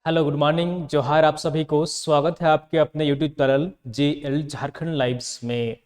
Hello, good morning, जोहार। आप सभी को स्वागत है आपके अपने YouTube channel JL Jharkhand lives में।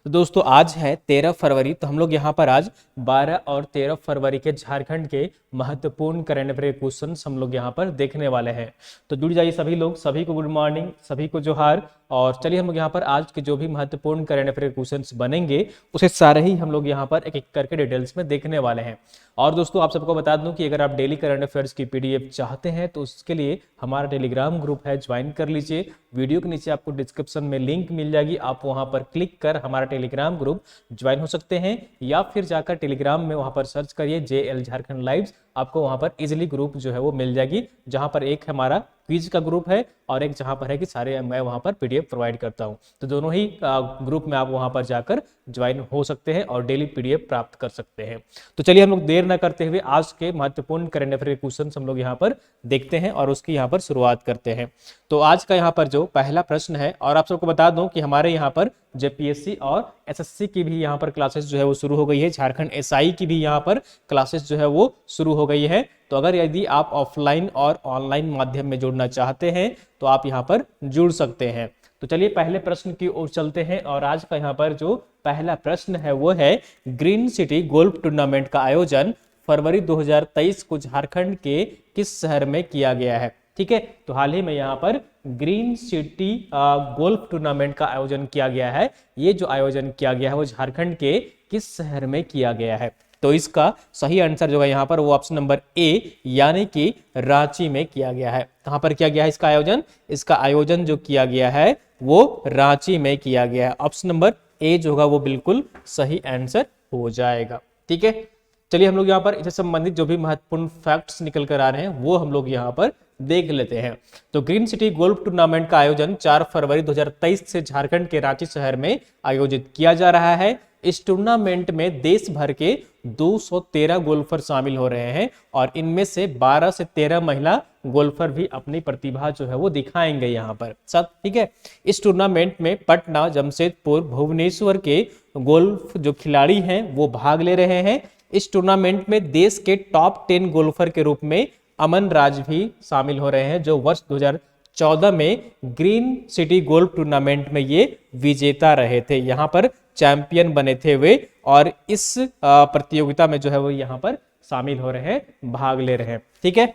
तो दोस्तों, आज है 13 फरवरी। तो हम लोग यहाँ पर आज 12 और 13 फरवरी के झारखंड के महत्वपूर्ण करंट अफेयर क्वेश्चन हम लोग यहाँ पर देखने वाले हैं। तो जुड़ जाइए सभी लोग। सभी को गुड मॉर्निंग, सभी को जोहार। और चलिए हम लोग यहाँ पर आज के जो भी महत्वपूर्ण करंट अफेयर क्वेश्चंस बनेंगे उसे सारे ही हम लोग यहाँ पर एक एक करके डिटेल्स में देखने वाले हैं। और दोस्तों, आप सबको बता दूं कि अगर आप डेली करंट अफेयर्स की PDF चाहते हैं तो उसके लिए हमारा टेलीग्राम ग्रुप है, ज्वाइन कर लीजिए। वीडियो के नीचे आपको डिस्क्रिप्शन में लिंक मिल जाएगी, आप वहां पर क्लिक कर हमारा टेलीग्राम ग्रुप ज्वाइन हो सकते हैं, या फिर जाकर टेलीग्राम में वहां पर सर्च करिए JL झारखंड लाइव्स। आपको वहां पर इजिली ग्रुप जो है वो मिल जाएगी, जहां पर एक हमारा क्विज का ग्रुप है और एक जहां पर है कि सारे मैं वहां पर PDF प्रोवाइड करता हूं। तो दोनों ही ग्रुप में आप वहां पर जाकर ज्वाइन हो सकते हैं और डेली PDF प्राप्त कर सकते हैं। तो चलिए हम लोग देर ना करते हुए आज के महत्वपूर्ण करंट अफेयर क्वेश्चन हम लोग यहाँ पर देखते हैं और उसकी यहाँ पर शुरुआत करते हैं। तो आज का यहाँ पर जो पहला प्रश्न है, और आप सबको बता दूं कि हमारे यहाँ पर JPSC और SSC की भी यहाँ पर क्लासेस जो है वो शुरू हो गई है। झारखंड SI की भी यहाँ पर क्लासेस जो है वो शुरू हो गई है। तो अगर यदि आप ऑफलाइन और ऑनलाइन माध्यम में जुड़ना चाहते हैं तो आप यहाँ पर जुड़ सकते हैं। तो चलिए पहले प्रश्न की ओर चलते हैं। और आज का यहाँ पर जो पहला प्रश्न है वो है, ग्रीन सिटी गोल्फ टूर्नामेंट का आयोजन फरवरी 2023 को झारखंड के किस शहर में किया गया है। ठीक है, तो हाल ही में यहाँ पर ग्रीन सिटी गोल्फ टूर्नामेंट का आयोजन किया गया है। ये जो आयोजन किया गया है वो झारखंड के किस शहर में किया गया है। तो इसका सही आंसर जो है यहाँ पर वो ऑप्शन नंबर ए यानी कि रांची में किया गया है। कहां पर किया गया है इसका आयोजन? इसका आयोजन जो किया गया है वो रांची में किया गया है। ऑप्शन नंबर ए जो होगा वो बिल्कुल सही आंसर हो जाएगा। ठीक है, चलिए हम लोग यहाँ पर इससे संबंधित जो भी महत्वपूर्ण फैक्ट्स निकल कर आ रहे हैं वो हम लोग यहाँ पर देख लेते हैं। तो ग्रीन सिटी गोल्फ टूर्नामेंट का आयोजन 4 फरवरी 2023 से झारखंड के रांची शहर में आयोजित किया जा रहा है। इस टूर्नामेंट में देश भर के 213 गोल्फर शामिल हो रहे हैं और इनमें से 12 से 13 महिला गोल्फर भी अपनी प्रतिभा जो है वो दिखाएंगे यहाँ पर सब। ठीक है, इस टूर्नामेंट में पटना, जमशेदपुर, भुवनेश्वर के गोल्फ जो खिलाड़ी हैं वो भाग ले रहे हैं। इस टूर्नामेंट में देश के टॉप 10 गोल्फर के रूप में अमन राज भी शामिल हो रहे हैं, जो वर्ष 2014 में ग्रीन सिटी गोल्फ टूर्नामेंट में ये विजेता रहे थे, यहाँ पर चैंपियन बने थे वे। और इस प्रतियोगिता में जो है वो यहाँ पर शामिल हो रहे हैं, भाग ले रहे हैं। ठीक है,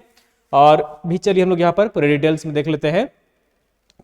और भी चलिए हम लोग यहाँ पर पूरे डिटेल्स में देख लेते हैं।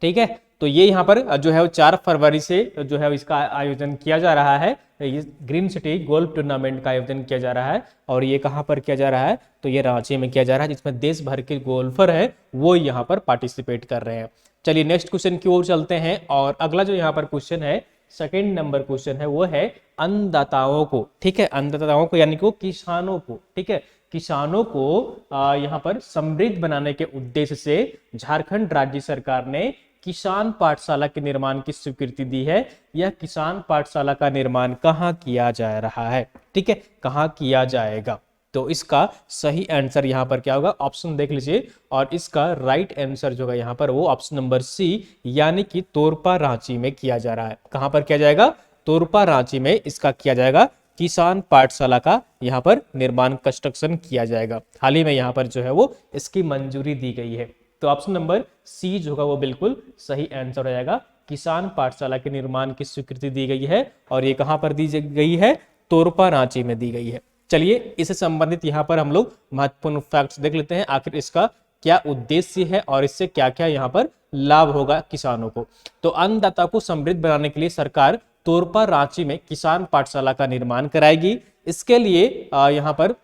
ठीक है, तो ये यहाँ पर जो है वो 4 फरवरी से जो है इसका आयोजन किया जा रहा है। ये ग्रीन सिटी गोल्फ टूर्नामेंट का आयोजन किया जा रहा है और ये कहाँ पर किया जा रहा है? तो ये रांची में किया जा रहा है, जिसमें देश भर के गोल्फर हैं वो यहाँ पर पार्टिसिपेट कर रहे हैं। चलिए नेक्स्ट क्वेश्चन की ओर चलते हैं। और अगला जो यहाँ पर क्वेश्चन है, सेकेंड नंबर क्वेश्चन है, वो है अन्नदाताओं को। ठीक है, अन्नदाताओं को यानी कि किसानों को। ठीक है, किसानों को यहाँ पर समृद्ध बनाने के उद्देश्य से झारखंड राज्य सरकार ने किसान पाठशाला के निर्माण की स्वीकृति दी है। यह किसान पाठशाला का निर्माण कहाँ किया जा रहा है? ठीक है, कहाँ किया जाएगा? तो इसका सही आंसर यहाँ पर क्या होगा? ऑप्शन देख लीजिए, और इसका राइट आंसर जो है यहाँ पर वो ऑप्शन नंबर सी यानी कि तोरपा रांची में किया जा रहा है। कहां पर किया जाएगा? तोरपा रांची में इसका किया जाएगा, किसान पाठशाला का यहाँ पर निर्माण कंस्ट्रक्शन किया जाएगा। हाल ही में यहाँ पर जो है वो इसकी मंजूरी दी गई है। तो ऑप्शन नंबर सी जो होगा वो बिल्कुल सही आंसर हो जाएगा। किसान पाठशाला के निर्माण की स्वीकृति दी गई है और ये कहां पर दी गई है? तोरपा रांची में दी गई है। चलिए इससे संबंधित यहाँ पर हम लोग महत्वपूर्ण फैक्ट्स देख लेते हैं, आखिर इसका क्या उद्देश्य है और इससे क्या क्या यहाँ पर लाभ होगा किसानों को। तो अन्नदाता को समृद्ध बनाने के लिए सरकार तोरपा रांची में किसान पाठशाला का निर्माण कराएगी। इसके लिए यहाँ पर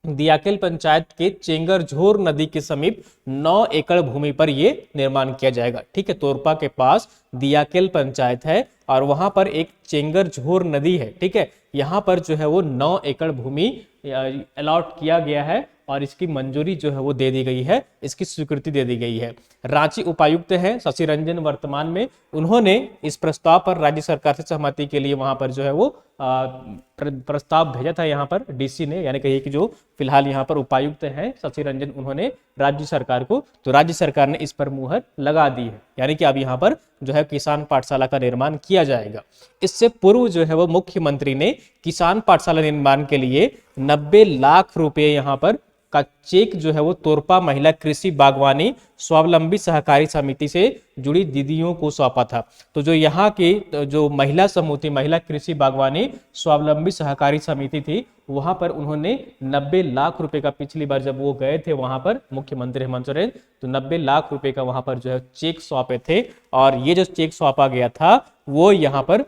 दियाकेल पंचायत के चेंगरझोर नदी के समीप 9 एकड़ भूमि पर यह निर्माण किया जाएगा। ठीक है, तोरपा के पास दियाकेल पंचायत है और वहां पर एक चेंगरझोर नदी है। ठीक है, यहाँ पर जो है वो 9 एकड़ भूमि अलॉट किया गया है और इसकी मंजूरी जो है वो दे दी गई है, इसकी स्वीकृति दे दी गई है। रांची उपायुक्त हैं शशि रंजन वर्तमान में, उन्होंने इस प्रस्ताव पर राज्य सरकार से सहमति के लिए वहां पर जो है वो प्रस्ताव भेजा था यहाँ पर DC ने, यानी कहिए कि जो फिलहाल यहाँ पर उपायुक्त हैं शशि रंजन, उन्होंने राज्य सरकार को, तो राज्य सरकार ने इस पर मुहर लगा दी है, यानी कि अब यहाँ पर जो है किसान पाठशाला का निर्माण किया जाएगा। इससे पूर्व जो है वो मुख्यमंत्री ने किसान पाठशाला निर्माण के लिए 90 लाख रुपए यहाँ पर का चेक जो है वो तोरपा महिला कृषि बागवानी स्वावलंबी सहकारी समिति से जुड़ी दीदियों को सौंपा था। तो जो यहाँ की जो महिला समूह थी, महिला कृषि बागवानी स्वावलंबी सहकारी समिति थी, वहां पर उन्होंने 90 लाख रुपए का, पिछली बार जब वो गए थे वहां पर मुख्यमंत्री हेमंत सोरेन, तो 90 लाख रुपए का वहां पर जो है चेक सौंपे थे। और ये जो चेक सौंपा गया था वो यहाँ पर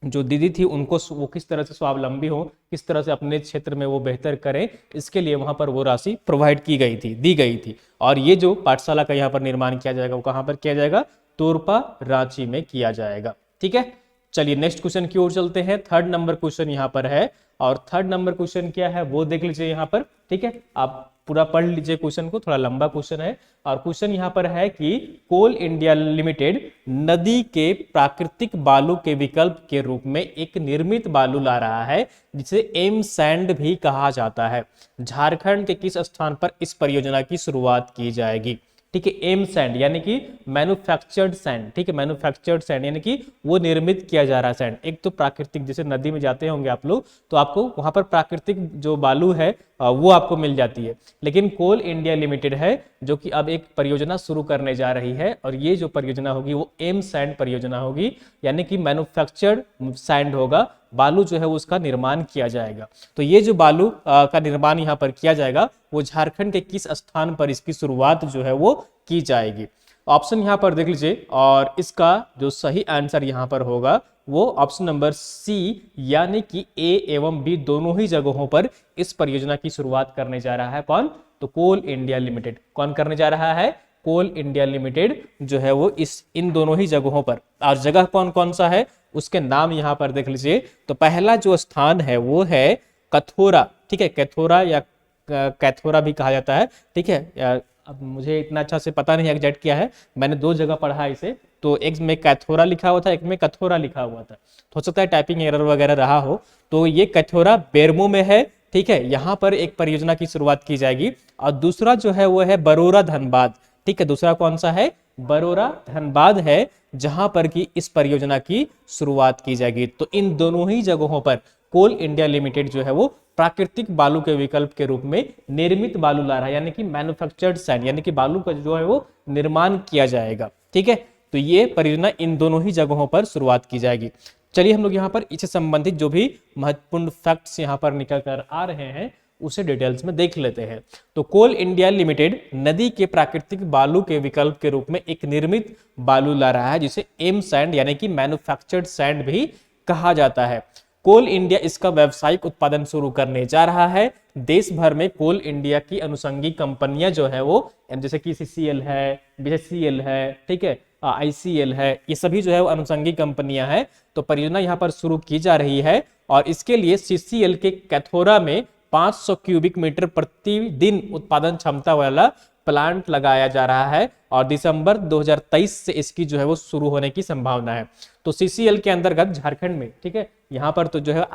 जो दीदी थी उनको वो किस तरह से स्वावलंबी हो, किस तरह से अपने क्षेत्र में वो बेहतर करें, इसके लिए वहां पर वो राशि प्रोवाइड की गई थी, दी गई थी। और ये जो पाठशाला का यहाँ पर निर्माण किया जाएगा वो कहाँ पर किया जाएगा, तोरपा रांची में किया जाएगा। ठीक है, चलिए नेक्स्ट क्वेश्चन की ओर चलते हैं। थर्ड नंबर क्वेश्चन यहाँ पर है, और थर्ड नंबर क्वेश्चन क्या है वो देख लीजिए यहाँ पर। ठीक है, आप पूरा पढ़ लीजिए क्वेश्चन को, थोड़ा लंबा क्वेश्चन है। और क्वेश्चन यहाँ पर है कि कोल इंडिया लिमिटेड नदी के प्राकृतिक बालू के विकल्प के रूप में एक निर्मित बालू ला रहा है जिसे एम सैंड भी कहा जाता है। झारखंड के किस स्थान पर इस परियोजना की शुरुआत की जाएगी। ठीक है, एम सैंड यानी कि मैन्युफैक्चर्ड सैंड। ठीक है, मैन्युफैक्चर्ड सैंड यानी कि वो निर्मित किया जा रहा है सैंड। एक तो प्राकृतिक, जैसे नदी में जाते होंगे आप लोग तो आपको वहां पर प्राकृतिक जो बालू है वो आपको मिल जाती है। लेकिन कोल इंडिया लिमिटेड है जो कि अब एक परियोजना शुरू करने जा रही है, और ये जो परियोजना होगी वो एम सैंड परियोजना होगी, यानी कि मैन्युफैक्चर्ड सैंड होगा, बालू जो है उसका निर्माण किया जाएगा। तो ये जो बालू का निर्माण यहाँ पर किया जाएगा वो झारखंड के किस स्थान पर इसकी शुरुआत जो है वो की जाएगी। ऑप्शन यहाँ पर देख लीजिए, और इसका जो सही आंसर यहाँ पर होगा वो ऑप्शन नंबर सी, यानी कि ए एवं बी दोनों ही जगहों पर इस परियोजना की शुरुआत करने जा रहा है। कौन, तो कोल इंडिया लिमिटेड। कौन करने जा रहा है, कोल इंडिया लिमिटेड जो है वो इन दोनों ही जगहों पर। और जगह कौन कौन सा है उसके नाम यहाँ पर देख लीजिए। तो पहला जो स्थान है वो है कथोरा। ठीक है, कैथोरा या कैथोरा भी कहा जाता है। ठीक है, अब मुझे इतना अच्छा से पता नहीं एग्जैक्ट क्या है, मैंने दो जगह पढ़ा है इसे, तो एक में कैथोरा लिखा हुआ था, एक में कथोरा लिखा हुआ था, हो सकता है टाइपिंग एरर वगैरह रहा हो। तो ये कैथोरा बेरमो में है। ठीक है, यहाँ पर एक परियोजना की शुरुआत की जाएगी। और दूसरा जो है वो है बरोरा धनबाद। ठीक है, दूसरा कौन सा है, बरोरा धनबाद है, जहां पर की इस परियोजना की शुरुआत की जाएगी। तो इन दोनों ही जगहों पर कोल इंडिया लिमिटेड जो है वो प्राकृतिक बालू के विकल्प के रूप में निर्मित बालू ला रहा है, यानी कि मैन्युफैक्चर्ड सैंड, यानी कि बालू का जो है वो निर्माण किया जाएगा। ठीक है, तो ये परियोजना इन दोनों ही जगहों पर शुरुआत की जाएगी। चलिए हम लोग यहाँ पर इससे संबंधित जो भी महत्वपूर्ण फैक्ट्स यहाँ पर निकल कर आ रहे हैं उसे डिटेल्स में देख लेते हैं। तो कोल इंडिया लिमिटेड नदी के प्राकृतिक बालू के विकल्प के रूप में एक निर्मित बालू ला रहा है जिसे एम सैंड यानी कि मैन्युफैक्चर्ड सैंड भी कहा जाता है। कोल इंडिया इसका व्यावसायिक उत्पादन शुरू करने जा रहा है। देश भर में कोल इंडिया की अनुषंगी कंपनियां जो है वो जैसे कि सीसीएल है, बीएचसीएल है, ठीक है, आईसीएल है, ये सभी जो है वो अनुषंगी कंपनियां हैं। तो परियोजना यहाँ पर शुरू की जा रही है और इसके लिए सीसीएल के कैथोरा में 500 क्यूबिक मीटर प्रतिदिन उत्पादन क्षमता वाला प्लांट लगाया जा रहा है और दिसंबर 2023 से इसकी जो है वो शुरू होने की संभावना है। तो सीसीएल के अंतर्गत झारखंड में, ठीक है, यहाँ पर तो जो है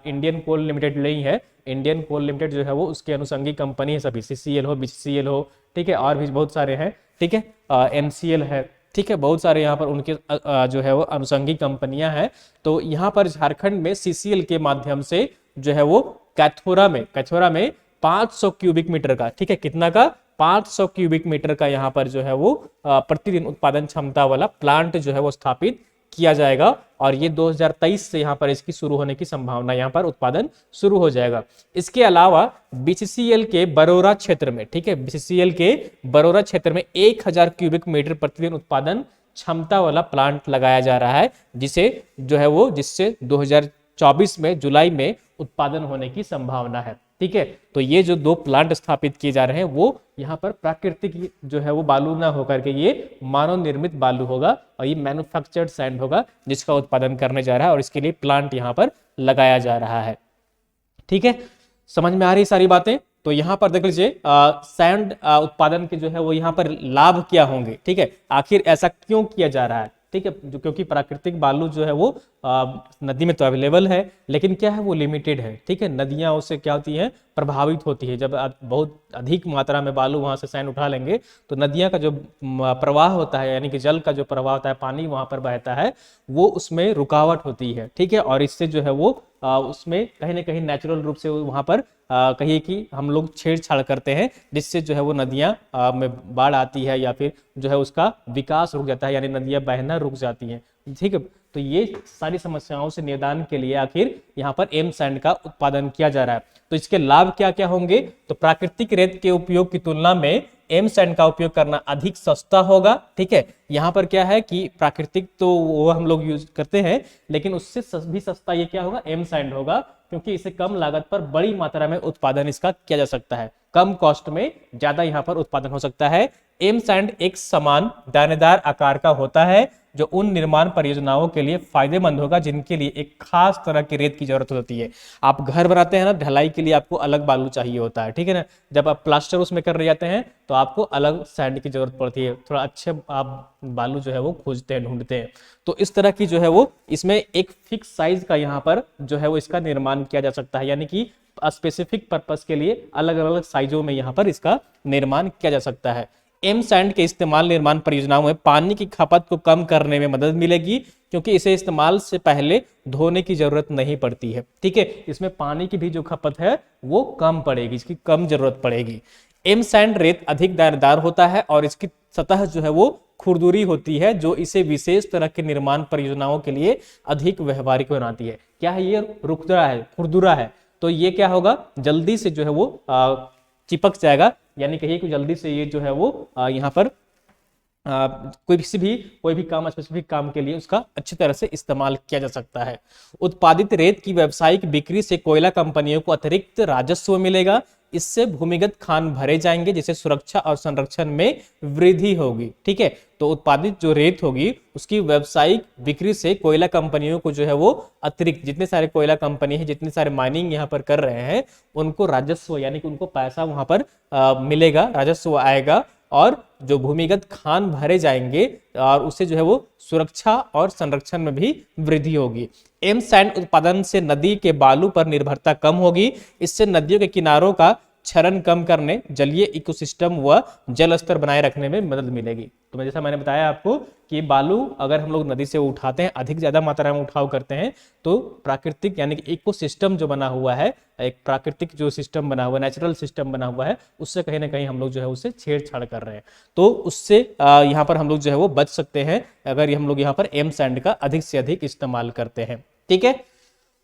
इंडियन कोल लिमिटेड नहीं है, इंडियन कोल लिमिटेड जो है वो उसके अनुषंगी कंपनी है सभी, सीसीएल हो, बीसीएल हो, ठीक है, और भी बहुत सारे हैं, ठीक है, एनसीएल है, ठीक है, बहुत सारे यहाँ पर उनके जो है वो अनुषंगी कंपनियां हैं। तो यहाँ पर झारखंड में सीसीएल के माध्यम से जो है वो कैथोरा में 500 क्यूबिक मीटर का, ठीक है, कितना का, 500 क्यूबिक मीटर का यहाँ पर जो है वो प्रतिदिन उत्पादन क्षमता वाला प्लांट जो है वो स्थापित किया जाएगा और ये 2023 से यहाँ पर इसकी शुरू होने की संभावना, यहाँ पर उत्पादन शुरू हो जाएगा। इसके अलावा बीसीसीएल के बरोरा क्षेत्र में, ठीक है, बीसीसीएल के बरोरा क्षेत्र में 1000 क्यूबिक मीटर प्रतिदिन उत्पादन क्षमता वाला प्लांट लगाया जा रहा है जिसे जो है वो जिससे 2024 में जुलाई में उत्पादन होने की संभावना है। ठीक है, तो ये जो दो प्लांट स्थापित किए जा रहे हैं वो यहाँ पर प्राकृतिक जो है वो बालू ना होकर के ये मानव निर्मित बालू होगा और ये मैन्युफैक्चर्ड सैंड होगा जिसका उत्पादन करने जा रहा है और इसके लिए प्लांट यहाँ पर लगाया जा रहा है। ठीक है, समझ में आ रही सारी बातें। तो यहाँ पर देख लीजिए सैंड उत्पादन के जो है वो यहाँ पर लाभ क्या होंगे, ठीक है, आखिर ऐसा क्यों किया जा रहा है, ठीक है, जो क्योंकि प्राकृतिक बालू जो है वो नदी में तो अवेलेबल है लेकिन क्या है वो लिमिटेड है। ठीक है, नदियां उससे क्या होती हैं, प्रभावित होती है। जब आप बहुत अधिक मात्रा में बालू वहां से सैंड उठा लेंगे तो नदियां का जो प्रवाह होता है यानी कि जल का जो प्रवाह होता है, पानी वहां पर बहता है, वो उसमें रुकावट होती है। ठीक है, और इससे जो है वो उसमें कहीं ना कहीं नेचुरल रूप से वहां पर कहिए कि हम लोग छेड़छाड़ करते हैं, जिससे जो है वो नदियां में बाढ़ आती है या फिर जो है उसका विकास रुक जाता है, यानी नदियां बहना रुक जाती हैं। ठीक है, तो ये सारी समस्याओं से निदान के लिए आखिर यहाँ पर एम सैंड का उत्पादन किया जा रहा है। तो इसके लाभ क्या क्या होंगे? तो प्राकृतिक रेत के उपयोग की तुलना में एम सैंड का उपयोग करना अधिक सस्ता होगा। ठीक है, यहाँ पर क्या है कि प्राकृतिक तो वो हम लोग यूज करते हैं, लेकिन उससे भी सस्ता ये क्या होगा? एम सैंड होगा, क्योंकि इसे कम लागत पर बड़ी मात्रा में उत्पादन इसका किया जा सकता है, कम कॉस्ट में ज्यादा यहाँ पर उत्पादन हो सकता है। एम सैंड एक समान दानेदार आकार का होता है, जो उन निर्माण परियोजनाओं के लिए फायदेमंद होगा जिनके लिए एक खास तरह की रेत की जरूरत होती है। आप घर बनाते हैं ना, ढलाई के लिए आपको अलग बालू चाहिए होता है, ठीक है ना। जब आप प्लास्टर उसमें कर रहे जाते हैं तो आपको अलग सैंड की जरूरत पड़ती है, थोड़ा अच्छे आप बालू जो है वो खोजते हैं, ढूंढते हैं। तो इस तरह की जो है वो इसमें एक फिक्स साइज का यहाँ पर जो है वो इसका निर्माण किया जा सकता है, यानी कि स्पेसिफिक पर्पस के लिए अलग अलग साइजों में यहाँ पर इसका निर्माण किया जा सकता है। एम सैंड के इस्तेमाल निर्माण परियोजनाओं में पानी की खपत को कम करने में मदद मिलेगी, क्योंकि इसे इस्तेमाल से पहले धोने की जरूरत नहीं पड़ती है। ठीक है, इसमें पानी की भी जो खपत है वो कम पड़ेगी, इसकी कम जरूरत पड़ेगी। एम सैंड रेत अधिक दानेदार होता है और इसकी सतह जो है वो खुरदुरी होती है, जो इसे विशेष तरह के निर्माण परियोजनाओं के लिए अधिक व्यवहारिक बनाती है। क्या है ये? रुखदरा है, खुरदुरा है, तो ये क्या होगा? जल्दी से जो है वो चिपक जाएगा, यानी कहिए कि जल्दी से ये जो है वो यहाँ पर कोई भी काम, स्पेसिफिक काम के लिए उसका अच्छी तरह से इस्तेमाल किया जा सकता है। उत्पादित रेत की व्यावसायिक बिक्री से कोयला कंपनियों को अतिरिक्त राजस्व मिलेगा। इससे भूमिगत खान भरे जाएंगे, जिससे सुरक्षा और संरक्षण में वृद्धि होगी। ठीक है, तो उत्पादित जो रेत होगी उसकी व्यावसायिक बिक्री से कोयला कंपनियों को जो है वो अतिरिक्त, जितने सारे कोयला कंपनी है, जितने सारे माइनिंग यहाँ पर कर रहे हैं, उनको राजस्व यानी कि उनको पैसा वहां पर मिलेगा, राजस्व आएगा, और जो भूमिगत खान भरे जाएंगे और उससे जो है वो सुरक्षा और संरक्षण में भी वृद्धि होगी। एम सैंड उत्पादन से नदी के बालू पर निर्भरता कम होगी। इससे नदियों के किनारों का क्षरण कम करने, जलीय इकोसिस्टम व जल स्तर बनाए रखने में मदद मिलेगी। तो जैसा मैंने बताया आपको कि बालू अगर हम लोग नदी से उठाते हैं, अधिक ज्यादा मात्रा में उठाव करते हैं, तो प्राकृतिक यानी कि इकोसिस्टम जो बना हुआ है, एक प्राकृतिक जो सिस्टम बना हुआ है, नेचुरल सिस्टम बना हुआ है, उससे कहीं ना कहीं हम लोग जो है उससे छेड़छाड़ कर रहे हैं। तो उससे यहाँ पर हम लोग जो है वो बच सकते हैं अगर हम लोग यहाँ पर एम सैंड का अधिक से अधिक इस्तेमाल करते हैं। ठीक है,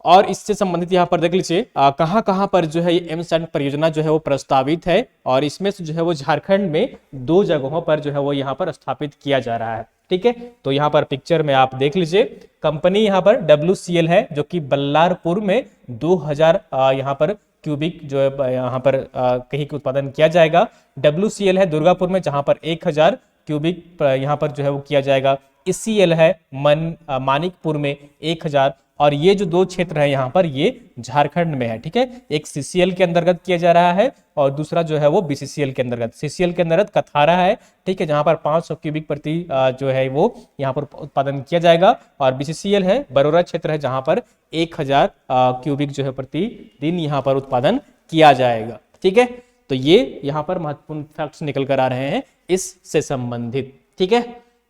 और इससे संबंधित यहाँ पर देख लीजिए कहाँ कहाँ पर जो है ये एम सैंड परियोजना जो है वो प्रस्तावित है, और इसमें से जो है वो झारखंड में 2 जगहों पर जो है वो यहाँ पर स्थापित किया जा रहा है। ठीक है, तो यहाँ पर पिक्चर में आप देख लीजिए, कंपनी यहाँ पर WCL है, जो कि बल्लारपुर में 2000 यहाँ पर क्यूबिक जो है यहाँ पर कहीं के उत्पादन किया जाएगा। WCL है दुर्गापुर में, जहां पर 1000 क्यूबिक यहाँ पर जो है वो किया जाएगा। ECL है मानिकपुर में 1000, और ये जो 2 क्षेत्र है यहाँ पर ये झारखंड में है। ठीक है, एक CCL के अंतर्गत किया जा रहा है और दूसरा जो है वो BCCL के अंतर्गत। CCL के अंतर्गत कथारा है, ठीक है, जहां पर 500 क्यूबिक प्रति जो है वो यहाँ पर उत्पादन किया जाएगा, और BCCL है बरोरा क्षेत्र है, जहां पर 1000 क्यूबिक जो है प्रति दिन यहाँ पर उत्पादन किया जाएगा। ठीक है, तो ये यहाँ पर महत्वपूर्ण फैक्ट्स निकल कर आ रहे हैं इससे संबंधित। ठीक है,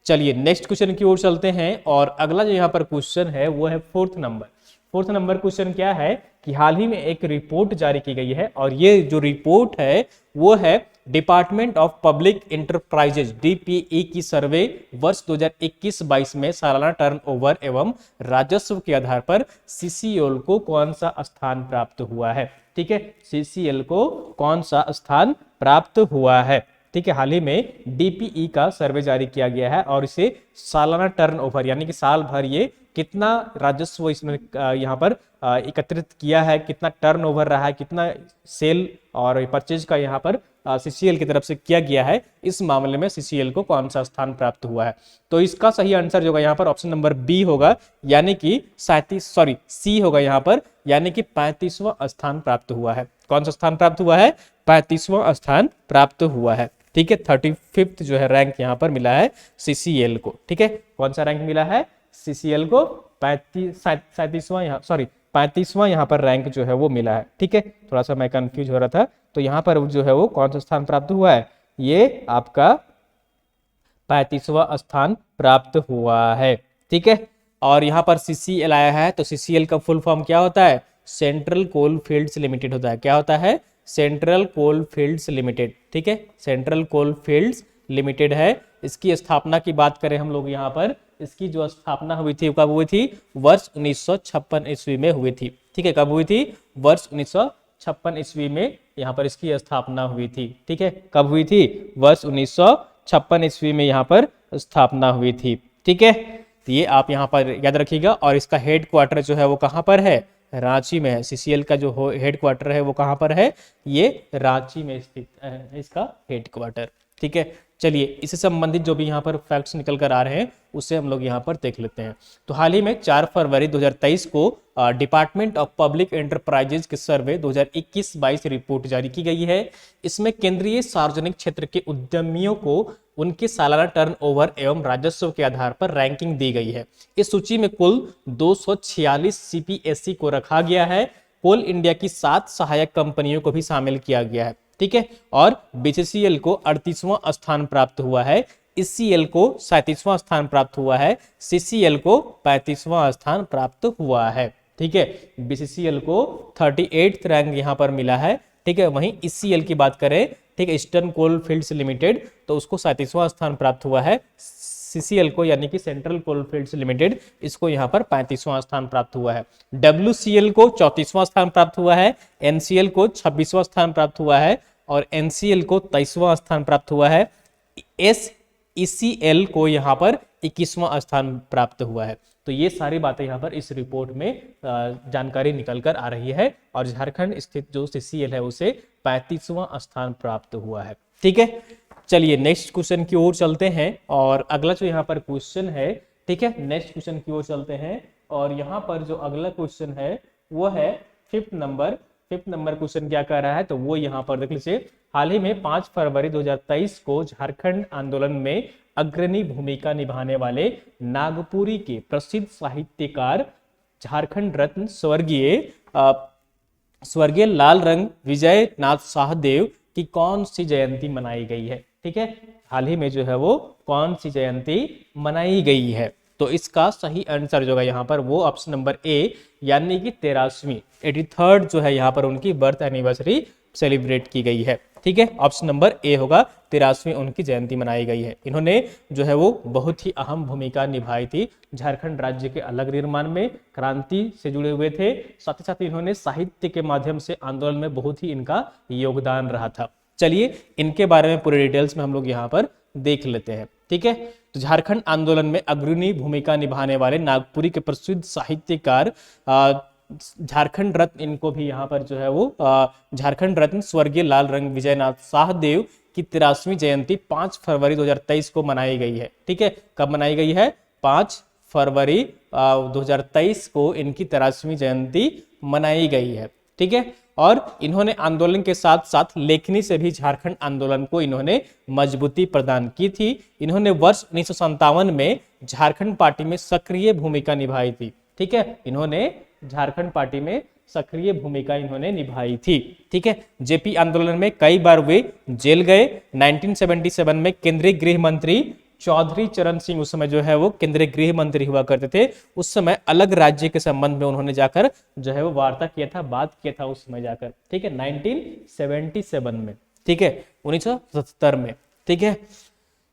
चलिए नेक्स्ट क्वेश्चन की ओर चलते हैं, और अगला जो यहाँ पर क्वेश्चन है वो है 4th number. 4th number question क्या है कि हाल ही में एक रिपोर्ट जारी की गई है, और ये जो रिपोर्ट है वो है department of public enterprises DPE की सर्वे वर्ष 2021-22 में सालाना टर्नओवर एवं राजस्व के आधार पर CCL को कौन सा स्थान प्राप्त हुआ है। ठीक है, CCL को कौन सा स्थान प्राप्त हुआ है। ठीक है, हाल ही में DPE का सर्वे जारी किया गया है, और इसे सालाना टर्नओवर यानी कि साल भर ये कितना राजस्व इसमें यहाँ पर एकत्रित किया है, कितना टर्नओवर रहा है, कितना सेल और परचेज का यहाँ पर CCL की तरफ से किया गया है, इस मामले में CCL को कौन सा स्थान प्राप्त हुआ है। तो इसका सही आंसर जो होगा यहाँ पर ऑप्शन नंबर B होगा, यानी कि C होगा यहाँ पर, यानी कि 35वां स्थान प्राप्त हुआ है। कौन सा स्थान प्राप्त हुआ है? 35वां स्थान प्राप्त हुआ है। ठीक है, 35th जो है रैंक यहाँ पर मिला है CCL को। ठीक है, कौन सा रैंक मिला है? CCL को 35वां यहाँ पर रैंक जो है वो मिला है। ठीक है, थोड़ा सा मैं कंफ्यूज हो रहा था, तो यहाँ पर जो है वो कौन सा स्थान प्राप्त हुआ है? ये आपका 35वां स्थान प्राप्त हुआ है। ठीक है, और यहाँ पर CCL आया है, तो CCL का फुल फॉर्म क्या होता है? सेंट्रल कोल फील्ड्स लिमिटेड होता है। क्या होता है? Central coal fields limited. ठीक है, सेंट्रल कोल फील्ड्स लिमिटेड है। इसकी स्थापना की बात करें हम लोग यहाँ पर, इसकी जो स्थापना हुई थी कब हुई थी? वर्ष 1956 ईस्वी में हुई थी। ठीक है, कब हुई थी? वर्ष 1956 ईस्वी में यहाँ पर इसकी स्थापना हुई थी। ठीक है, कब हुई थी? वर्ष 1956 ईस्वी में यहाँ पर स्थापना हुई थी। ठीक है, तो ये आप यहाँ पर याद रखिएगा। और इसका हेड क्वार्टर जो है वो कहाँ पर है? रांची में है। सीसीएल का जो हेड क्वार्टर है वो कहाँ पर है? ये रांची में स्थित है इसका हेड क्वार्टर। ठीक है, चलिए इससे संबंधित जो भी यहाँ पर फैक्ट्स निकल कर आ रहे हैं उसे हम लोग यहाँ पर देख लेते हैं। तो हाल ही में 4 फरवरी 2023 को डिपार्टमेंट ऑफ पब्लिक एंटरप्राइजेज के सर्वे 2021-22 रिपोर्ट जारी की गई है। इसमें केंद्रीय सार्वजनिक क्षेत्र के उद्यमियों को उनके सालाना टर्नओवर एवं राजस्व के आधार पर रैंकिंग दी गई है। इस सूची में कुल 246 सीपीएसई को रखा गया है। कोल इंडिया की 7 सहायक कंपनियों को भी शामिल किया गया है। ठीक है, और बीसीसीएल को 38वां स्थान प्राप्त हुआ है। ईसीएल को 37वां स्थान प्राप्त हुआ है। सीसीएल को 35वां स्थान प्राप्त हुआ है। ठीक है, बीसीसीएल को 38th रैंक यहाँ पर मिला है। ठीक है, वहीं ईसीएल की बात करें, ठीक है, ईस्टर्न कोल फील्ड्स लिमिटेड, तो उसको 37वां स्थान प्राप्त हुआ है। सीसीएल को यानी कि सेंट्रल कोल फील्ड्स लिमिटेड, इसको यहाँ पर 35वां स्थान प्राप्त हुआ है। डब्ल्यूसीएल को 34वां स्थान प्राप्त हुआ है। एनसीएल को 26वां स्थान प्राप्त हुआ है और एनसीएल को 23वां स्थान प्राप्त हुआ है। ईसीएल को यहाँ पर 21वां स्थान प्राप्त हुआ है। तो ये सारी बातें यहाँ पर इस रिपोर्ट में जानकारी निकल कर आ रही है और झारखंड स्थित जो सीसीएल है उसे 35वां स्थान प्राप्त हुआ है। ठीक है, चलिए नेक्स्ट क्वेश्चन की ओर चलते हैं और अगला जो यहाँ पर क्वेश्चन है, ठीक है, नेक्स्ट क्वेश्चन की ओर चलते हैं और यहाँ पर जो अगला क्वेश्चन है वो है 5th नंबर क्वेश्चन क्या कह रहा है, तो वो यहाँ पर देख लीजिए। हाल ही में 5 फरवरी 2023 को झारखंड आंदोलन में अग्रणी भूमिका निभाने वाले नागपुरी के प्रसिद्ध साहित्यकार झारखंड रत्न स्वर्गीय लालरंग विजय नाथ शाहदेव की कौन सी जयंती मनाई गई है? ठीक है, हाल ही में जो है वो कौन सी जयंती मनाई गई है? तो इसका सही आंसर जो है यहाँ पर वो ऑप्शन नंबर ए यानी कि 83वीं 83rd जो है यहाँ पर उनकी बर्थ एनिवर्सरी सेलिब्रेट की गई है। ठीक है, ऑप्शन नंबर ए होगा, 83वीं उनकी जयंती मनाई गई है। इन्होंने जो है वो बहुत ही अहम भूमिका निभाई थी झारखंड राज्य के अलग निर्माण में, क्रांति से जुड़े हुए थे। साथ ही साथ इन्होंने साहित्य के माध्यम से आंदोलन में बहुत ही इनका योगदान रहा था। चलिए इनके बारे में पूरे डिटेल्स में हम लोग यहाँ पर देख लेते हैं। ठीक है, तो झारखंड आंदोलन में अग्रणी भूमिका निभाने वाले नागपुरी के प्रसिद्ध साहित्यकार झारखंड रत्न, इनको भी यहाँ पर जो है वो झारखंड रत्न स्वर्गीय लालरंग विजयनाथ शाहदेव की 83वीं जयंती 5 फरवरी 2023 को मनाई गई है। ठीक है, कब मनाई गई है? 5 फरवरी 2023 को इनकी 83वीं जयंती मनाई गई है। ठीक है, और इन्होंने आंदोलन के साथ साथ लेखनी से भी झारखंड आंदोलन को इन्होंने मजबूती प्रदान की थी। इन्होंने वर्ष 1957 में झारखंड पार्टी में सक्रिय भूमिका निभाई थी। ठीक है, इन्होंने झारखंड पार्टी में सक्रिय भूमिका इन्होंने निभाई थी। ठीक है, जेपी आंदोलन में कई बार वे जेल गए। 1977 में केंद्रीय गृह मंत्री चौधरी चरण सिंह उस समय जो है वो केंद्रीय गृह मंत्री हुआ करते थे। उस समय अलग राज्य के संबंध में उन्होंने जाकर जो है वो वार्ता किया था, बात किया था उस समय जाकर। ठीक है, 1977 में। ठीक है, 1977 में। ठीक है,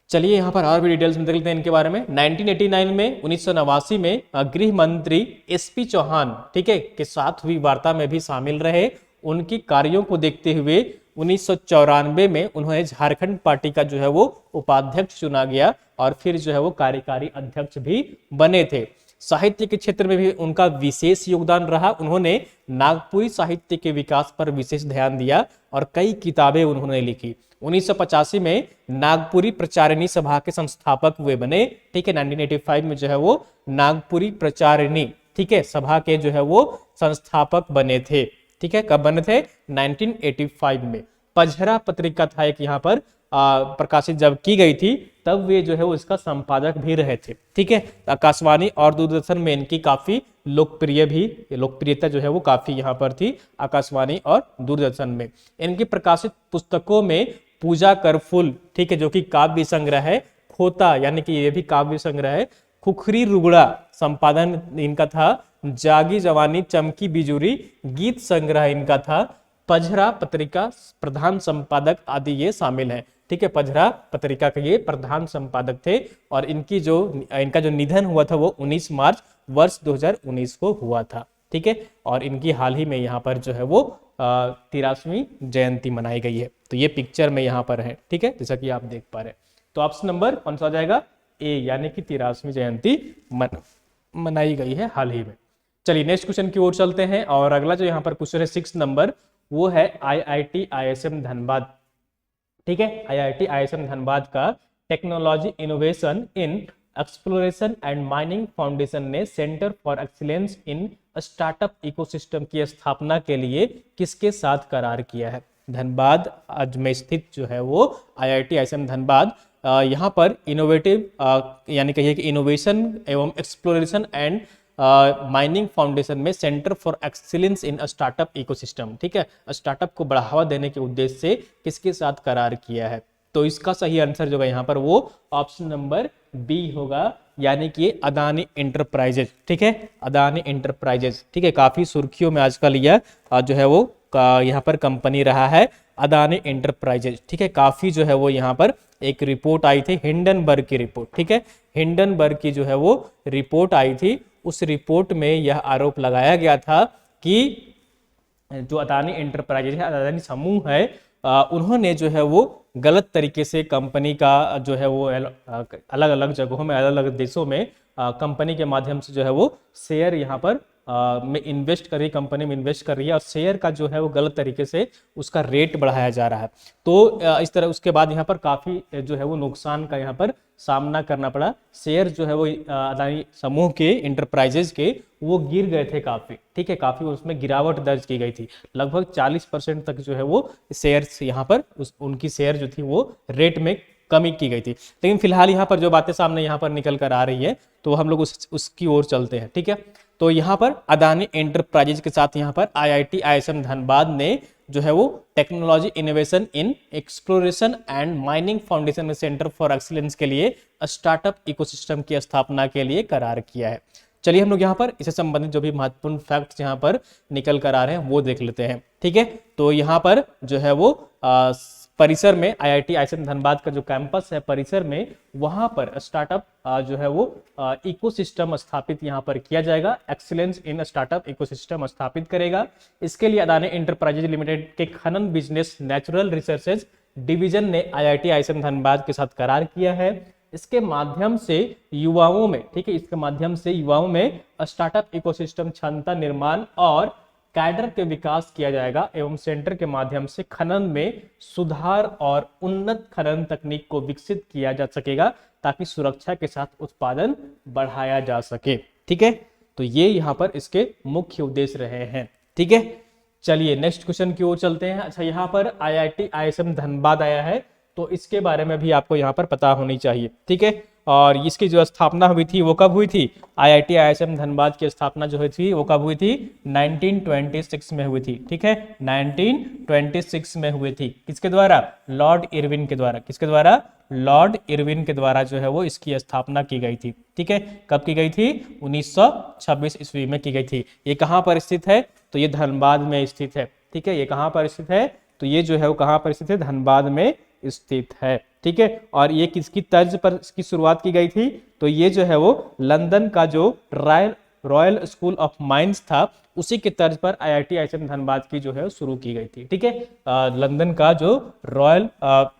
चलिए यहाँ पर और भी डिटेल्स में देख लेते हैं इनके बारे में। 1989 में 1989 में गृह मंत्री एसपी चौहान, ठीक है, के साथ हुई वार्ता में भी शामिल रहे। उनकी कार्यों को देखते हुए 1994 में उन्होंने झारखंड पार्टी का जो है वो उपाध्यक्ष चुना गया और फिर जो है वो कार्यकारी अध्यक्ष भी बने थे। साहित्य के क्षेत्र में भी उनका विशेष योगदान रहा। उन्होंने नागपुरी साहित्य के विकास पर विशेष ध्यान दिया और कई किताबें उन्होंने लिखी। 1985 में नागपुरी प्रचारिणी सभा के संस्थापक हुए बने। ठीक है, 1985 में जो है वो नागपुरी प्रचारिणी, ठीक है, सभा के जो है वो संस्थापक बने थे। ठीक है, कब बने थे? 1985 में। पझरा पत्रिका था एक यहाँ पर प्रकाशित जब की गई थी, तब वे जो है वो इसका संपादक भी रहे थे। ठीक है, आकाशवाणी और दूरदर्शन में इनकी काफी लोकप्रियता जो है वो काफी यहाँ पर थी, आकाशवाणी और दूरदर्शन में। इनकी प्रकाशित पुस्तकों में पूजा कर फूल, ठीक है, जो कि काव्य संग्रह है, खोता यानी कि ये भी काव्य संग्रह है, खुखरी रुगड़ा संपादन इनका था, जागी जवानी चमकी बिजुरी गीत संग्रह इनका था, पझरा पत्रिका प्रधान संपादक आदि ये शामिल हैं। ठीक है, पझरा पत्रिका के ये प्रधान संपादक थे और इनका जो निधन हुआ था वो 19 मार्च वर्ष 2019 को हुआ था। ठीक है, और इनकी हाल ही में यहाँ पर जो है वो 83वीं जयंती मनाई गई है। तो ये पिक्चर में यहाँ पर है। ठीक है, जैसा कि आप देख पा रहे हैं। तो ऑप्शन नंबर कौन सा हो जाएगा? ए, यानी कि 83वीं जयंती मनाई गई है हाल ही में। चलिए नेक्स्ट क्वेश्चन की ओर चलते हैं और अगला जो यहाँ पर क्वेश्चन है 6 नंबर, वो है IIT ISM धनबाद। ठीक है, IIT ISM धनबाद का technology innovation in exploration and mining foundation ने centre for excellence in startup ecosystem की स्थापना के लिए किसके साथ करार किया है? धनबाद में स्थित जो है वो IIT ISM धनबाद यहाँ पर इनोवेटिव यानी कहिए कि इनोवेशन एवं एक्सप्लोरेशन एंड माइनिंग फाउंडेशन में centre for excellence in startup ecosystem, ठीक है, स्टार्टअप को बढ़ावा देने के उद्देश्य से किसके साथ करार किया है? तो इसका सही आंसर जो है यहाँ पर वो ऑप्शन नंबर बी होगा, यानी कि अदानी एंटरप्राइजेज। ठीक है, अदानी एंटरप्राइजेज। ठीक है, काफी सुर्खियों में आजकल यह जो है वो यहाँ पर कंपनी रहा है अदानी एंटरप्राइजेज। ठीक है, काफी जो है वो यहाँ पर एक रिपोर्ट आई थी, हिंडनबर्ग की रिपोर्ट। ठीक है, हिंडनबर्ग की जो है वो रिपोर्ट आई थी। उस रिपोर्ट में यह आरोप लगाया गया था कि जो अदानी एंटरप्राइजेज है, अदानी समूह है, उन्होंने जो है वो गलत तरीके से कंपनी का जो है वो अलग अलग जगहों में, अलग अलग देशों में कंपनी के माध्यम से जो है वो शेयर यहाँ पर में इन्वेस्ट कर रही, कंपनी में इन्वेस्ट कर रही है और शेयर का जो है वो गलत तरीके से उसका रेट बढ़ाया जा रहा है। तो इस तरह उसके बाद यहाँ पर काफ़ी जो है वो नुकसान का यहाँ पर सामना करना पड़ा। शेयर जो है वो अदानी समूह के एंटरप्राइजेज के वो गिर गए थे काफ़ी। ठीक है, काफ़ी उसमें गिरावट दर्ज की गई थी, लगभग 40% तक जो है वो शेयर्स यहाँ पर उनकी शेयर जो थी वो रेट में कमी की गई थी। लेकिन फिलहाल यहाँ पर जो बातें सामने यहाँ पर निकल कर आ रही है तो हम लोग उसकी ओर चलते हैं। ठीक है, तो यहाँ पर अदानी एंटरप्राइजेज के साथ यहाँ पर IIT ISM धनबाद ने जो है वो technology innovation in exploration and mining foundation में सेंटर फॉर एक्सीलेंस के लिए स्टार्टअप इकोसिस्टम की स्थापना के लिए करार किया है। चलिए हम लोग यहाँ पर इससे संबंधित जो भी महत्वपूर्ण फैक्ट्स यहाँ पर निकल कर आ रहे हैं वो देख लेते हैं। ठीक है, तो यहाँ पर जो है वो परिसर में IIT ISM धनबाद का जो कैंपस है परिसर में, वहां पर स्टार्टअप जो है वो इकोसिस्टम स्थापित यहाँ पर किया जाएगा, एक्सीलेंस इन स्टार्टअप इकोसिस्टम स्थापित करेगा। इसके लिए अदानी एंटरप्राइजेज लिमिटेड के खनन बिजनेस नेचुरल रिसोर्सेज डिवीजन ने IIT ISM धनबाद के साथ करार किया है। इसके माध्यम से युवाओं में, ठीक है, इसके माध्यम से युवाओं में स्टार्टअप इकोसिस्टम क्षमता निर्माण और कैडर के विकास किया जाएगा एवं सेंटर के माध्यम से खनन में सुधार और उन्नत खनन तकनीक को विकसित किया जा सकेगा ताकि सुरक्षा के साथ उत्पादन बढ़ाया जा सके। ठीक है, तो ये यहाँ पर इसके मुख्य उद्देश्य रहे हैं। ठीक है, चलिए नेक्स्ट क्वेश्चन की ओर चलते हैं। अच्छा, यहाँ पर IIT ISM धनबाद आया है तो इसके बारे में भी आपको यहाँ पर पता होनी चाहिए। ठीक है, और इसकी जो स्थापना हुई थी वो कब हुई थी? IIT ISM धनबाद की स्थापना जो हुई थी वो कब हुई थी? 1926 में हुई थी। ठीक है, 1926 में हुई थी। किसके द्वारा? लॉर्ड इरविन के द्वारा। किसके द्वारा? लॉर्ड इरविन के द्वारा जो है वो इसकी स्थापना की गई थी। ठीक है, कब की गई थी? 1926 ईस्वी में की गई थी। ये कहाँ पर स्थित है? तो ये धनबाद में स्थित है। ठीक है, ये कहाँ पर स्थित है? तो ये जो है वो कहाँ पर स्थित है? धनबाद में स्थित है। ठीक है, और ये किसकी तर्ज पर इसकी शुरुआत की गई थी? तो ये जो है वो लंदन का जो रॉयल स्कूल ऑफ माइंस था उसी के तर्ज पर IIT ISM धनबाद की जो है शुरू की गई थी। ठीक है, लंदन का जो रॉयल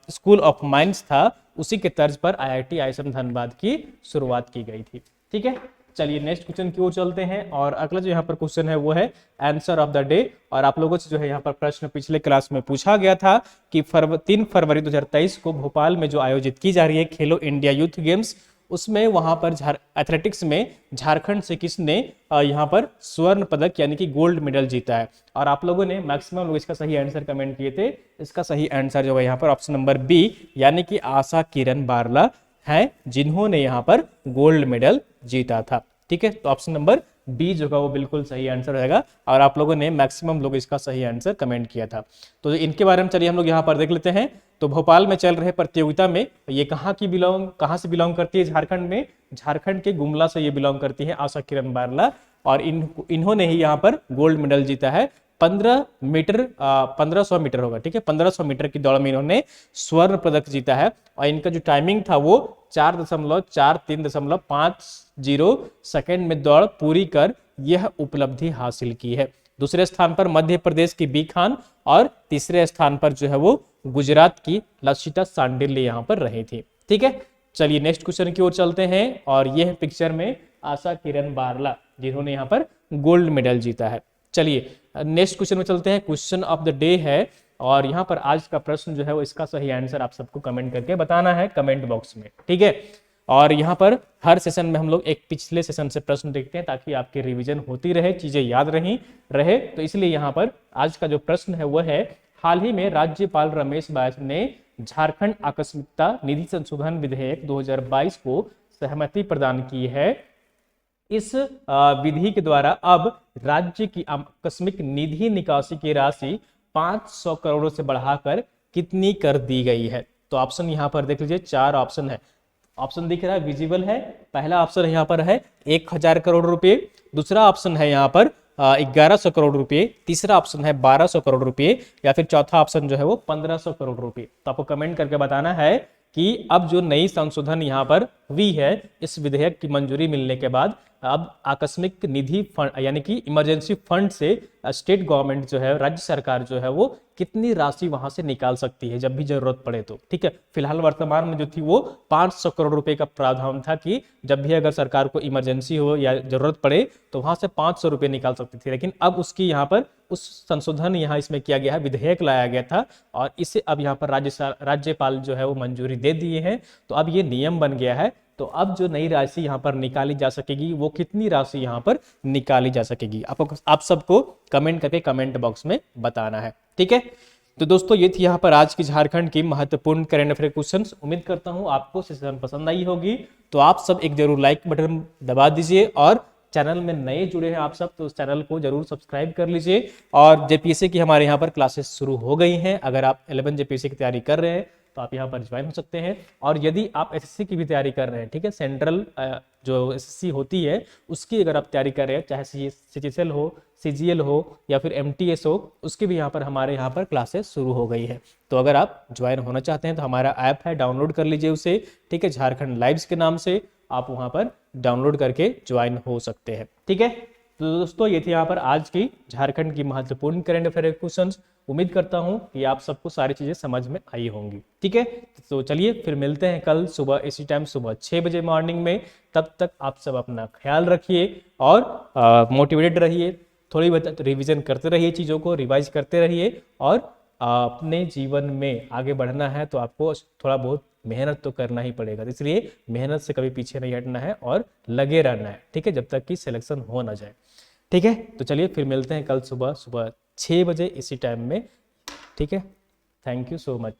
स्कूल ऑफ माइंस था उसी के तर्ज पर IIT ISM धनबाद की शुरुआत की गई थी। ठीक है, चलिए नेक्स्ट क्वेश्चन की ओर चलते हैं और अगला जो यहाँ पर क्वेश्चन है वो है आंसर ऑफ द डे। और आप लोगों से जो है यहाँ पर प्रश्न पिछले क्लास में पूछा गया था कि 3 फरवरी 2023 को भोपाल में जो आयोजित की जा रही है खेलो इंडिया यूथ गेम्स, उसमें वहां पर एथलेटिक्स में झारखंड से किसने यहाँ पर स्वर्ण पदक यानी कि गोल्ड मेडल जीता है? और आप लोगों ने मैक्सिमम लोग इसका सही आंसर कमेंट किए थे। इसका सही आंसर जो है यहाँ पर ऑप्शन नंबर बी यानी कि आशा किरण बारला है, जिन्होंने यहाँ पर गोल्ड मेडल जीता था। ठीक है, तो ऑप्शन नंबर बी जो होगा वो बिल्कुल सही आंसर रहेगा। और आप लोगों ने मैक्सिमम लोग इसका सही आंसर कमेंट किया था। तो इनके बारे में चलिए हम लोग यहाँ पर देख लेते हैं। तो भोपाल में चल रहे प्रतियोगिता में ये कहाँ से बिलोंग करती है? झारखंड में, झारखंड के गुमला से ये बिलोंग करती है आशा किरण बारला। और इन्होंने ही यहाँ पर गोल्ड मेडल जीता है 1500 मीटर होगा, ठीक है, 1500 मीटर की दौड़ में इन्होंने स्वर्ण पदक जीता है। और इनका जो टाइमिंग था वो 4.43.50 सेकंड में दौड़ पूरी कर यह उपलब्धि हासिल की है। दूसरे स्थान पर मध्य प्रदेश की बी खान और तीसरे स्थान पर जो है वो गुजरात की लक्षिता सांडिल्य यहाँ पर रही थी। ठीक है, चलिए नेक्स्ट क्वेश्चन की ओर चलते हैं। और यह पिक्चर में आशा किरण बारला जिन्होंने यहाँ पर गोल्ड मेडल जीता है। चलिए नेक्स्ट क्वेश्चन में चलते हैं। क्वेश्चन ऑफ द डे है और यहाँ पर आज का प्रश्न जो है वो इसका सही आंसर आप सबको कमेंट करके बताना है कमेंट बॉक्स में, ठीक है। और यहाँ पर हर सेशन में हम लोग एक पिछले सेशन से प्रश्न देखते हैं ताकि आपकी रिवीजन होती रहे, चीजें याद रहे। तो इसलिए यहाँ पर आज का जो प्रश्न है वह है, हाल ही में राज्यपाल रमेश बैस ने झारखंड आकस्मिकता निधि संशोधन विधेयक 2022 को सहमति प्रदान की है। इस विधि के द्वारा अब राज्य की आकस्मिक निधि निकासी की राशि 500 करोड़ से बढ़ाकर कितनी कर दी गई है? तो ऑप्शन यहाँ पर देख लीजिए, 4 ऑप्शन है। ऑप्शन दिख रहा है, विजिबल है। पहला ऑप्शन यहाँ पर है 1000 करोड़ रुपए, दूसरा ऑप्शन है यहाँ पर 1100 करोड़ रुपए, तीसरा ऑप्शन है 1200 करोड़ रुपए, या फिर चौथा ऑप्शन जो है वो 1500 करोड़ रुपए। तो आपको कमेंट करके बताना है कि अब जो नई संशोधन यहाँ पर हुई है, इस विधेयक की मंजूरी मिलने के बाद अब आकस्मिक निधि फंड यानी कि इमरजेंसी फंड से स्टेट गवर्नमेंट जो है, राज्य सरकार जो है वो कितनी राशि वहां से निकाल सकती है जब भी जरूरत पड़े तो, ठीक है। फिलहाल वर्तमान में जो थी वो 500 करोड़ रुपए का प्रावधान था कि जब भी अगर सरकार को इमरजेंसी हो या जरूरत पड़े तो वहां से 500 रुपए निकाल सकती थी। लेकिन अब उसकी यहाँ पर उस संशोधन यहाँ इसमें किया गया है, विधेयक लाया गया था और इसे अब यहाँ पर राज्यपाल जो है वो मंजूरी दे दिए हैं। तो अब ये नियम बन गया है। तो अब जो नई राशि यहाँ पर निकाली जा सकेगी वो कितनी राशि यहाँ पर निकाली जा सकेगी, आप सबको कमेंट करके कमेंट बॉक्स में बताना है, ठीक है। तो दोस्तों ये थी यहाँ पर आज की झारखंड की महत्वपूर्ण करंट अफेयर क्वेश्चंस। उम्मीद करता हूँ आपको सेशन पसंद आई होगी। तो आप सब एक जरूर लाइक बटन दबा दीजिए और चैनल में नए जुड़े हैं आप सब तो उस चैनल को जरूर सब्सक्राइब कर लीजिए। और जेपीएससी की हमारे यहाँ पर क्लासेस शुरू हो गई हैं। अगर आप 11 जेपीएससी की तैयारी कर रहे हैं तो आप यहाँ पर ज्वाइन हो सकते हैं। और यदि आप एसएससी की भी तैयारी कर रहे हैं, ठीक है, सेंट्रल जो एसएससी होती है उसकी अगर आप तैयारी कर रहे हैं, चाहे सीजीएल हो, सीजीएल हो या फिर एमटीएस हो, उसकी भी यहाँ पर हमारे यहाँ पर क्लासेस शुरू हो गई है। तो अगर आप ज्वाइन होना चाहते हैं तो हमारा ऐप है, डाउनलोड कर लीजिए उसे, ठीक है, झारखंड लाइव्स के नाम से आप वहाँ पर डाउनलोड करके ज्वाइन हो सकते हैं, ठीक है। तो दोस्तों ये थी यहाँ पर आज की झारखंड की महत्वपूर्ण करंट अफेयर क्वेश्चंस। उम्मीद करता हूँ कि आप सबको सारी चीजें समझ में आई होंगी, ठीक है। तो चलिए फिर मिलते हैं कल सुबह इसी टाइम, सुबह 6 बजे मॉर्निंग में। तब तक आप सब अपना ख्याल रखिए और मोटिवेटेड रहिए, थोड़ी बहुत रिविजन करते रहिए, चीज़ों को रिवाइज करते रहिए। और अपने जीवन में आगे बढ़ना है तो आपको थोड़ा बहुत मेहनत तो करना ही पड़ेगा। इसलिए मेहनत से कभी पीछे नहीं हटना है और लगे रहना है, ठीक है, जब तक कि सिलेक्शन हो ना जाए, ठीक है। तो चलिए फिर मिलते हैं कल सुबह 6 बजे इसी टाइम में, ठीक है। Thank you so much.